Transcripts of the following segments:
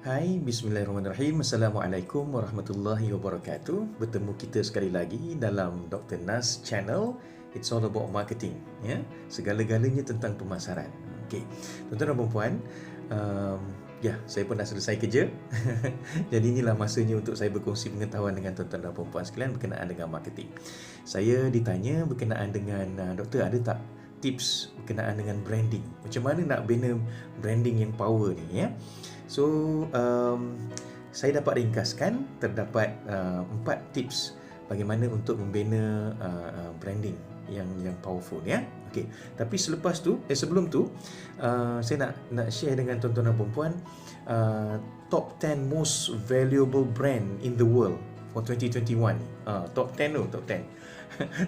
Hai, bismillahirrahmanirrahim. Assalamualaikum warahmatullahi wabarakatuh. Bertemu kita sekali lagi dalam Dr. Nas Channel. It's all about marketing, ya. Segala-galanya tentang pemasaran. Okey. Tuan-tuan dan puan, um, saya pun dah selesai kerja. Jadi inilah masanya untuk saya berkongsi pengetahuan dengan tuan-tuan dan puan sekalian berkenaan dengan marketing. Saya ditanya berkenaan dengan doktor, ada tak tips berkenaan dengan branding? Macam mana nak bina branding yang power ni, ya? So, saya dapat ringkaskan terdapat 4 tips bagaimana untuk membina branding yang powerful, ya. Okey. Tapi sebelum tu saya nak share dengan tuan-tuan dan puan top 10 most valuable brand in the world for 2021. Top 10 tu, top 10.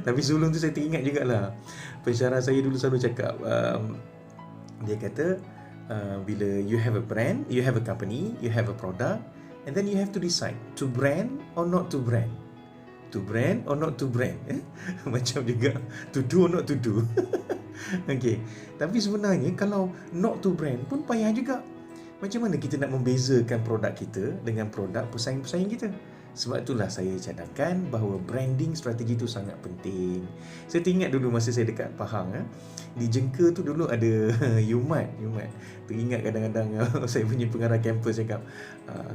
Tapi sebelum tu saya teringat jugalah pensyarah saya dulu selalu cakap, dia kata bila you have a brand, you have a company, you have a product, and then you have to decide to brand or not to brand. To brand or not to brand. Macam juga to do or not to do. Okay. Tapi sebenarnya kalau not to brand pun payah juga. Macam mana kita nak membezakan produk kita dengan produk pesaing-pesaing kita? Sebab itulah saya cadangkan bahawa branding strategi itu sangat penting. Saya teringat dulu masa saya dekat Pahang, di Jengka tu dulu ada Yumat. Teringat kadang-kadang saya punya pengarah kampus cakap,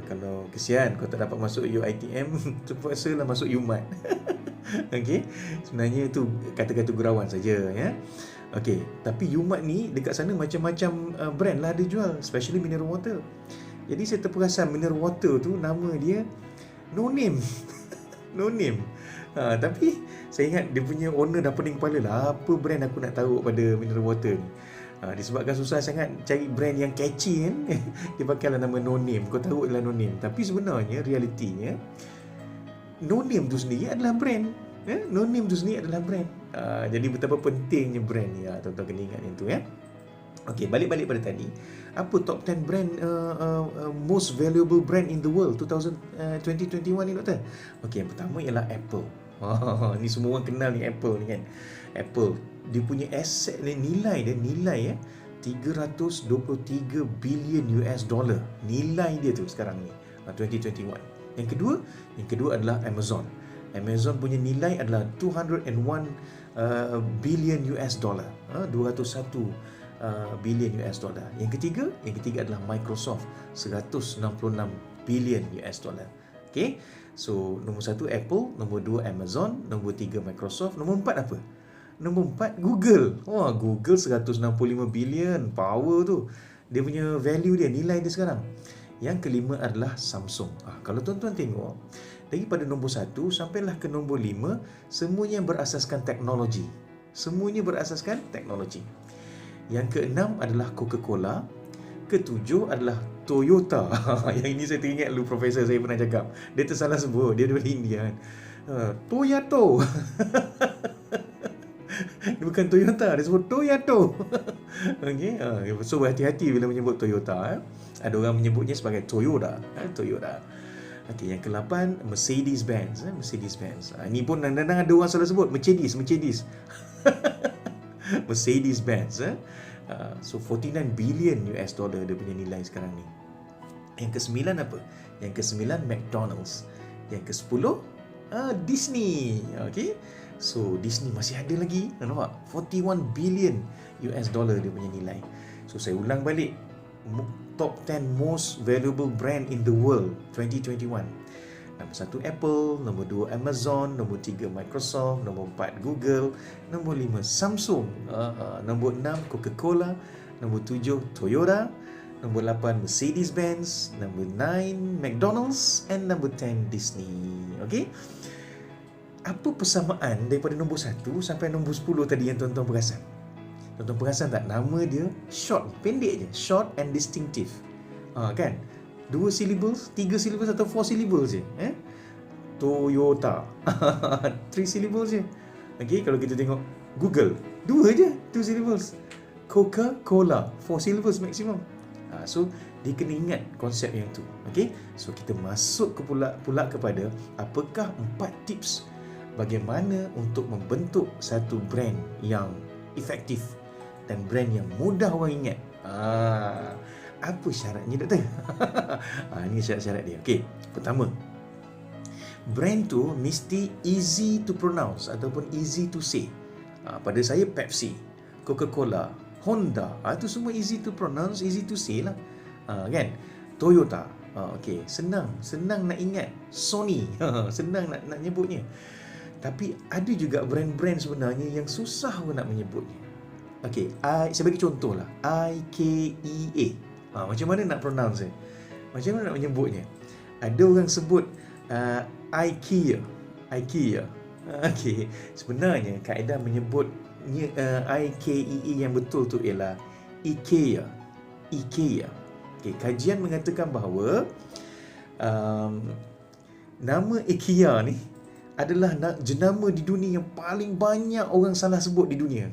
kalau kesian kau tak dapat masuk UiTM, terpaksalah masuk Yumat. Okey, sebenarnya itu kata-kata gurauan saja, ya. Okey, tapi Yumat ni dekat sana macam-macam brand lah dia jual, especially mineral water. Jadi saya terperasan mineral water tu nama dia No Name. No Name. Tapi saya ingat dia punya owner dah pening kepala lah, apa brand aku nak taruh pada mineral water ni. Disebabkan susah sangat cari brand yang catchy kan. Dia pakailah nama No Name. Kau taruh lah No Name. Tapi sebenarnya realitinya No Name tu sendiri adalah brand. No Name tu sendiri adalah brand. Jadi betapa pentingnya brand ni. Tuan-tuan kena ingat yang tu, ya. Okey, balik pada tadi. Apa top 10 brand most valuable brand in the world 2021 ni, doktor? Okey, yang pertama ialah Apple. Ni semua orang kenal ni Apple ni kan. Apple, dia punya aset ni, nilai 323 bilion US dollar. Nilai dia tu sekarang ni 2021. Yang kedua adalah Amazon. Amazon punya nilai adalah 201 billion US dollar. 201 bilion US dollar. Yang ketiga adalah Microsoft, 166 bilion US dollar. Okay, so nombor 1 Apple, nombor 2 Amazon, nombor 3 Microsoft, nombor 4 apa? Nombor 4 Google. Google 165 bilion, power tu. Dia punya value dia, nilai dia sekarang. Yang kelima adalah Samsung. Kalau tuan-tuan tengok, daripada nombor 1 sampailah ke nombor 5, semuanya berasaskan teknologi. Yang keenam adalah Coca-Cola. Ketujuh adalah Toyota. Yang ini saya teringat dulu profesor saya pernah cakap. Dia tersalah sebut. Dia dari India kan. Toyato. Dia bukan Toyota. Dia sebut Toyato. Okay. So berhati-hati bila menyebut Toyota. Ada orang menyebutnya sebagai Toyota. Okay, yang ke-8 Mercedes-Benz. Ini pun kadang-kadang ada orang salah sebut Mercedes. Mercedes-Benz. So 49 billion US dollar dia punya nilai sekarang ni. Yang ke-9 apa? Yang ke-9 McDonald's. Yang ke-10 Disney. Okay, so Disney masih ada lagi. Nampak? 41 billion US dollar dia punya nilai. So saya ulang balik, top 10 most valuable brand in the world 2021. Nombor 1 Apple, nombor 2 Amazon, nombor 3 Microsoft, nombor 4 Google, nombor 5 Samsung, nombor 6 Coca-Cola, nombor 7 Toyota, nombor 8 Mercedes-Benz, nombor 9 McDonald's, and nombor 10 Disney. Okay? Apa persamaan daripada nombor 1 sampai nombor 10 tadi yang tuan-tuan perasan? Tuan-tuan perasan tak? Nama dia short, pendek je. Short and distinctive. Kan? 2 syllables, 3 syllables atau 4 syllables je. Toyota. 3 syllables je. Okay, kalau kita tengok Google, 2 je, 2 syllables. Coca-Cola, 4 syllables maximum. So dia kena ingat konsep yang tu. Okay, so kita masuk pula kepada apakah 4 tips bagaimana untuk membentuk satu brand yang efektif dan brand yang mudah orang ingat. Apa syaratnya, doktor? Ini syarat-syarat dia. Okey, pertama, brand tu mesti easy to pronounce ataupun easy to say. Pada saya Pepsi, Coca-Cola, Honda, itu semua easy to pronounce, easy to say lah. Kan? Toyota, okey, senang nak ingat. Sony, senang nak nyebutnya. Tapi ada juga brand-brand sebenarnya yang susah pun nak menyebutnya. Okey, saya bagi contoh lah. IKEA. Macam mana nak pronounce dia? Macam mana nak menyebutnya? Ada orang sebut IKEA. Okey, sebenarnya kaedah menyebutnya IKEA yang betul tu ialah IKEA. Okey, kajian mengatakan bahawa nama IKEA ni adalah jenama di dunia yang paling banyak orang salah sebut di dunia.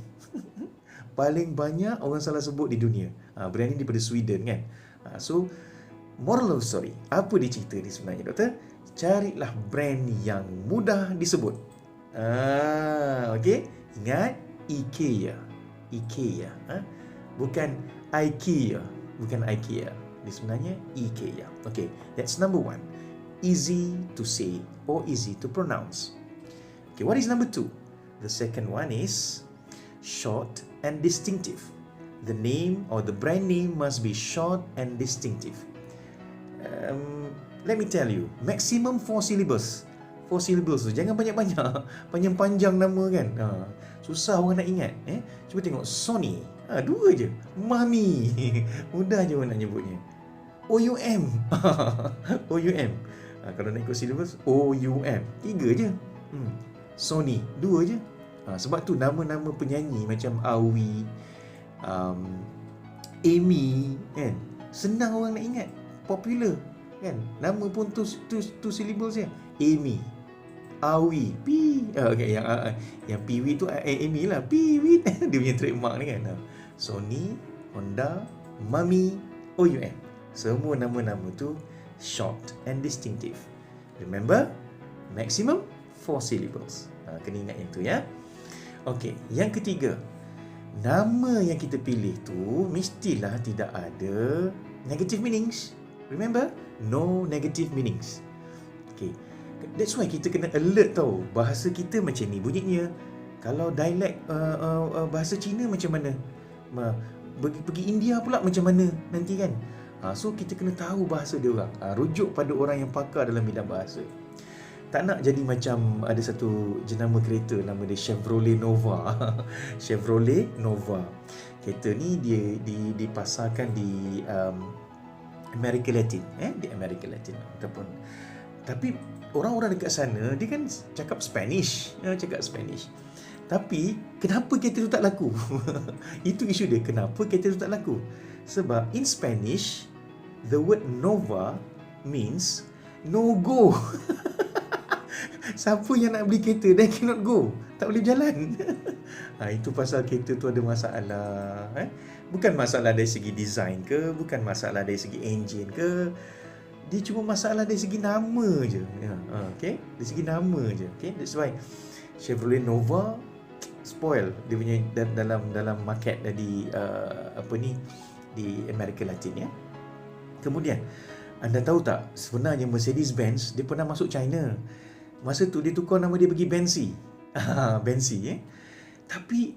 Paling banyak orang salah sebut di dunia. Brand ni daripada Sweden kan. So, moral of story, apa dia cerita ni sebenarnya, doktor? Carilah brand yang mudah disebut. Okey, ingat IKEA. Bukan IKEA. Dia sebenarnya IKEA. Okey, that's number one. Easy to say or easy to pronounce. Okay, what is number two? The second one is short and distinctive. The name or the brand name must be short and distinctive. Let me tell you, maximum 4 syllables. 4 syllables tu, jangan banyak-banyak. Panjang-panjang nama kan. Susah orang nak ingat. Cuba tengok Sony. 2 je. Mami. Mudah je orang nak nyebutnya. OUM. OUM. Kalau nak ikut syllabus, OUM. 3 je. Sony. 2 je. Sebab tu nama-nama penyanyi macam Awi, Amy kan, senang orang nak ingat, popular kan. Nama pun tu syllables je. Amy, Awi, okay, yang Piwi tu Amy lah, Piwi. Dia punya trademark ni kan. Sony, Honda, Mami, OUM. Semua nama-nama tu short and distinctive. Remember, maximum 4 syllables. Kena ingat yang tu ya. Okey, yang ketiga, nama yang kita pilih tu mestilah tidak ada negative meanings. Remember, no negative meanings. Okey, that's why kita kena alert tau. Bahasa kita macam ni bunyinya. Kalau dialect bahasa Cina macam mana? Pergi India pula macam mana nanti kan? So kita kena tahu bahasa dia orang. Rujuk pada orang yang pakar dalam bidang bahasa. Tak nak jadi macam ada satu jenama kereta nama dia Chevrolet Nova. Chevrolet Nova. Kereta ni dia dipasarkan di Amerika Latin, di Amerika Latin ataupun, tapi orang-orang dekat sana dia kan cakap Spanish, Tapi kenapa kereta tu tak laku? Itu isu dia. Kenapa kereta tu tak laku? Sebab in Spanish the word Nova means no go. Siapa yang nak beli kereta then cannot go, tak boleh berjalan. Itu pasal kereta tu ada masalah. Bukan masalah dari segi design ke, bukan masalah dari segi engine ke, dia cuma masalah dari segi nama je. Okay, dari segi nama je. Okay, that's why Chevrolet Nova spoil dia punya dalam market di di Amerika Latin ya. Kemudian anda tahu tak, sebenarnya Mercedes-Benz dia pernah masuk China. Masa tu dia tukar nama dia bagi Benzi. Benzi Tapi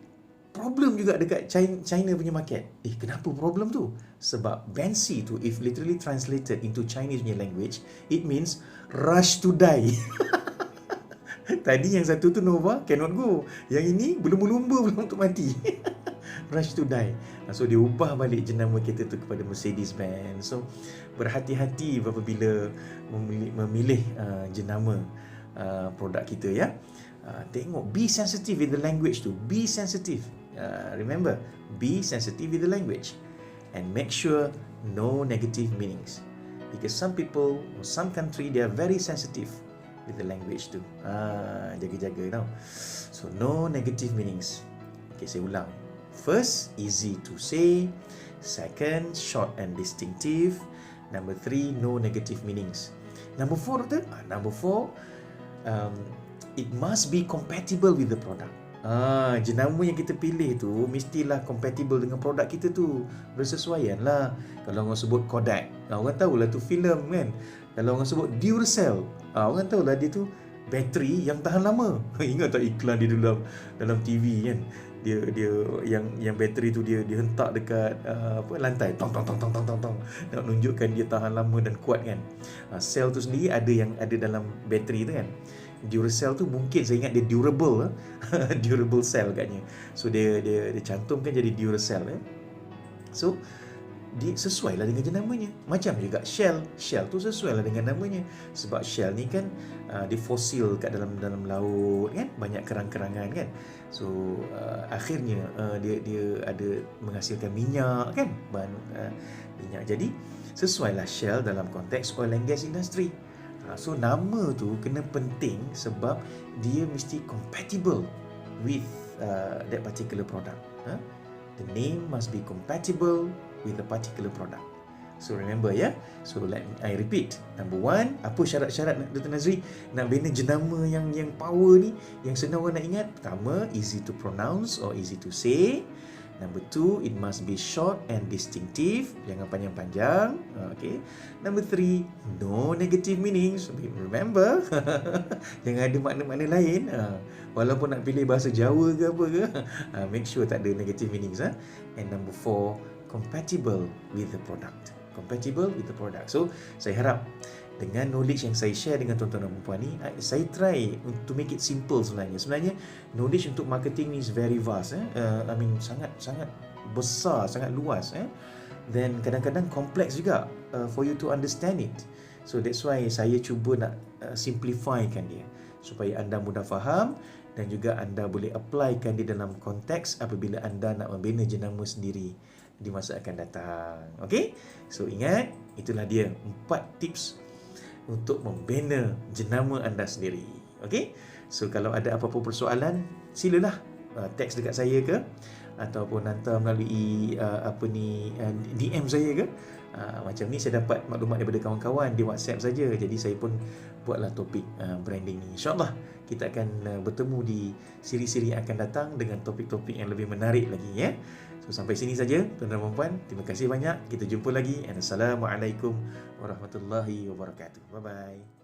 problem juga dekat China punya market. Kenapa problem tu? Sebab Benzi tu if literally translated into Chinese punya language, it means rush to die. Tadi yang satu tu Nova, cannot go. Yang ini berlumba-lumba belum untuk mati. Rush to die. So dia ubah balik jenama kereta tu kepada Mercedes-Benz. So berhati-hati apabila memilih jenama produk kita ya. Tengok, be sensitive with the language tu. Be sensitive. Remember, be sensitive with the language and make sure no negative meanings, because some people or some country they are very sensitive with the language tu. Jaga-jaga tau. So no negative meanings. Okay, saya ulang. First, easy to say. Second, short and distinctive. Number 3, no negative meanings. Number 4, doktor? Number 4, it must be compatible with the product. Jenama yang kita pilih tu mestilah compatible dengan produk kita tu. Bersesuaian lah. Kalau orang sebut Kodak, orang tahulah tu filem kan. Kalau orang sebut Duracell, orang tahulah dia tu bateri yang tahan lama. Ingat tak iklan dia dalam TV kan? Dia yang bateri tu dia hentak dekat lantai, tong tong tong tong tong tong tong, nak menunjukkan dia tahan lama dan kuat kan. Sel tu sendiri ada yang ada dalam bateri tu kan. Duracell tu mungkin saya ingat dia durable durable cell katnya. So dia cantumkan jadi Duracell So dia sesuai lah dengan jenamanya. Macam juga Shell tu sesuai lah dengan namanya. Sebab Shell ni kan dia fosil kat dalam laut kan, banyak kerang-kerangan kan. So akhirnya dia ada menghasilkan minyak kan, bahan minyak. Jadi sesuai lah Shell dalam konteks oil and gas industry. So nama tu kena penting sebab dia mesti compatible with that particular product. The name must be compatible with a particular product. So remember ya. So I repeat. Number one, apa syarat-syarat Dr. Nazri nak bina jenama yang power ni, yang senang orang nak ingat? Pertama, easy to pronounce or easy to say. Number two, it must be short and distinctive. Jangan panjang-panjang. Okay. Number three, no negative meanings. Remember, jangan ada makna-makna lain. Walaupun nak pilih bahasa Jawa ke apa ke, make sure tak ada negative meanings. And number four, compatible with the product. Compatible with the product. So, saya harap dengan knowledge yang saya share dengan tuan-tuan dan puan ni, saya try to make it simple sebenarnya. Sebenarnya, knowledge untuk marketing ni is very vast. I mean, sangat besar, sangat luas. Then, kadang-kadang kompleks juga for you to understand it. So, that's why saya cuba nak simplifykan dia. Supaya anda mudah faham dan juga anda boleh applykan dia dalam konteks apabila anda nak membina jenama sendiri di masa akan datang. Okay? So, ingat, itulah dia 4 tips untuk membina jenama anda sendiri. Okay? So, kalau ada apa-apa persoalan, silalah teks dekat saya ke, ataupun hantar melalui DM saya ke. Macam ni saya dapat maklumat daripada kawan-kawan di WhatsApp saja. Jadi saya pun buatlah topik branding ni. InsyaAllah kita akan bertemu di siri-siri yang akan datang dengan topik-topik yang lebih menarik lagi ya. So sampai sini saja tuan-tuan dan puan. Terima kasih banyak. Kita jumpa lagi. Assalamualaikum warahmatullahi wabarakatuh. Bye bye.